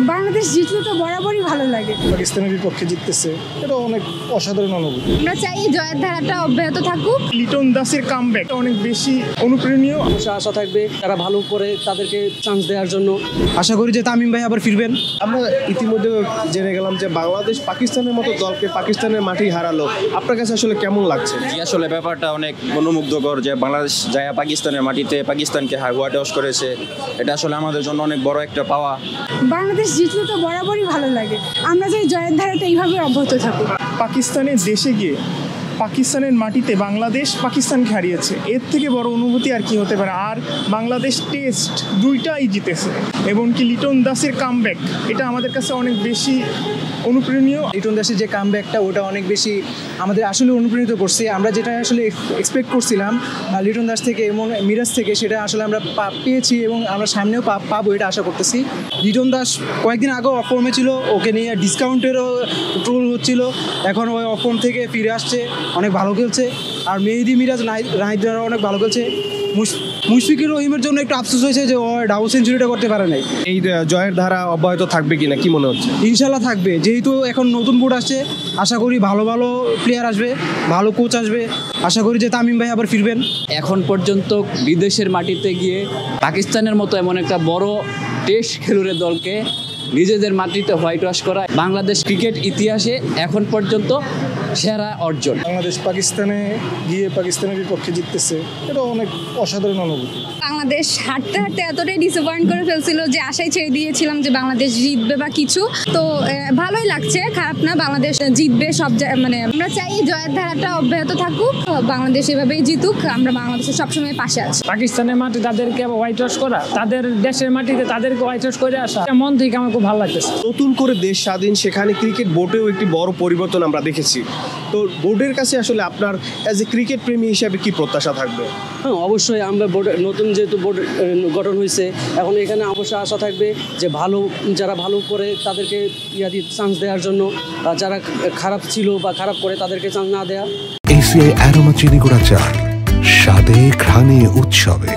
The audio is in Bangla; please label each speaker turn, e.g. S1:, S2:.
S1: বাংলাদেশ জিতলে তো বরাবরই ভালো লাগে।
S2: পাকিস্তানের বিপক্ষে জিততেছে, এটা অনেক অসাধারণ অনুভূতি।
S1: আমরা চাই এই জয়ের ধারাটা অব্যাহত থাকুক।
S2: লিটন দাসের কামব্যাক অনেক বেশি অনুপ্রেরণীয়।
S3: আশা থাকবে তারা ভালো করে তাদেরকে চান্স দেওয়ার জন্য। আশা করি যে তামিম ভাই আবার ফিরবেন।
S4: আমরা ইতিমধ্যে জেনে গেলাম যে বাংলাদেশ পাকিস্তানের মতো দলকে পাকিস্তানের মাঠেই হারালো। আপনার কাছে আসলে কেমন লাগছে?
S5: আসলে ব্যাপারটা অনেক মনোমুগ্ধকর যে বাংলাদেশ যায় পাকিস্তানের মাটিতে পাকিস্তানকে হোয়াইট ওয়াশ করেছে। এটা আসলে আমাদের জন্য অনেক বড় একটা পাওয়া।
S1: বাংলাদেশ জিতলে তো বরাবরই ভালো লাগে। আমরা চাই জয়ের ধারাটা এইভাবে অব্যাহত থাকুক।
S2: পাকিস্তানের দেশে গিয়ে পাকিস্তানের মাটিতে বাংলাদেশ পাকিস্তানকে হারিয়েছে, এর থেকে বড় অনুভূতি আর কি হতে পারে। আর বাংলাদেশ টেস্ট দুইটাই জিতেছে এবং কি লিটন দাসের কামব্যাক এটা আমাদের কাছে অনেক বেশি অনুপ্রেরণীয়।
S3: লিটন দাসের যে কামব্যাকটা ওটা অনেক বেশি আমাদের আসলে অনুপ্রাণিত করছে। আমরা যেটা আসলে এক্সপেক্ট করছিলাম লিটন দাস থেকে এবং মিরাজ থেকে, সেটা আসলে আমরা পেয়েছি এবং আমরা সামনেও পাবো এটা আশা করতেছি। লিটন দাস কয়েকদিন আগেও অফর্মে ছিল, ওকে নিয়ে ডিসকাউন্টেরও ট্রোল হচ্ছিল। এখন ওই অফর্ম থেকে ফিরে আসছে, অনেক ভালো খেলছে। আর মেহেদি মিরাজ নাহিদরা অনেক ভালো খেলছে। মুশফিকুর রহিমের জন্য একটু আফসোস হয়েছে যে ও ডাবল সেঞ্চুরিটা করতে পারে নাই।
S4: এই জয়ের ধারা অব্যাহত থাকবে কিনা কি মনে হচ্ছে?
S3: ইনশাল্লাহ থাকবে, যেহেতু এখন নতুন বোর্ড আসছে। আশা করি ভালো ভালো প্লেয়ার আসবে, ভালো কোচ আসবে। আশা করি যে তামিম ভাই আবার ফিরবেন।
S6: এখন পর্যন্ত বিদেশের মাটিতে গিয়ে পাকিস্তানের মতো এমন একটা বড় টেস্ট খেলুড়ে দলকে নিজেদের মাটিতে হোয়াইট ওয়াশ করা বাংলাদেশ ক্রিকেট ইতিহাসে এখন পর্যন্ত সেরা অর্জন।
S2: বাংলাদেশ পাকিস্তানে গিয়ে পাকিস্তানের বিপক্ষে জিততেছে, এটা অনেক অসাধারণ অনুভূতি।
S1: বাংলাদেশ হাঁটতে হাঁটতে এতটাই ডিসঅ্যাপয়েন্ট করে ফেলছিল যে আশাই ছেড়ে দিয়েছিলাম যে বাংলাদেশ জিতবে বা কিছু। তো ভালোই লাগছে, খারাপ না। বাংলাদেশ জিতবে সব মানে আমরা চাই এই জয়ের ধারাটা অব্যাহত থাকুক, বাংলাদেশ এভাবেই জিতুক। আমরা বাংলাদেশের সবসময় পাশে আছি।
S7: পাকিস্তানের মাটি তাদেরকে হোয়াইট ওয়াশ করা, তাদের দেশের মাটিতে তাদেরকে হোয়াইট ওয়াশ করে আসা, মন থেকে আমার খুব ভালো লাগতেছে।
S4: নতুন করে দেশ স্বাধীন, সেখানে ক্রিকেট বোর্ডেও একটি বড় পরিবর্তন আমরা দেখেছি। তো বোর্ডের কাছে আসলে আপনার অ্যাজ এ ক্রিকেট প্রেমী হিসাবে কি প্রত্যাশা থাকবে?
S3: হ্যাঁ, অবশ্যই আমরা নতুন যেহেতু বোর্ড গঠন হয়েছে, এখন এখানে অবশ্যই আশা থাকবে যে যারা ভালো করে তাদেরকে চান্স দেওয়ার জন্য, যারা খারাপ ছিল বা খারাপ করে তাদেরকে চান্স না দেওয়া।
S8: এসিআই অ্যারোমা চিনি গুঁড়া চা, স্বাদে ঘ্রাণে উৎসবে।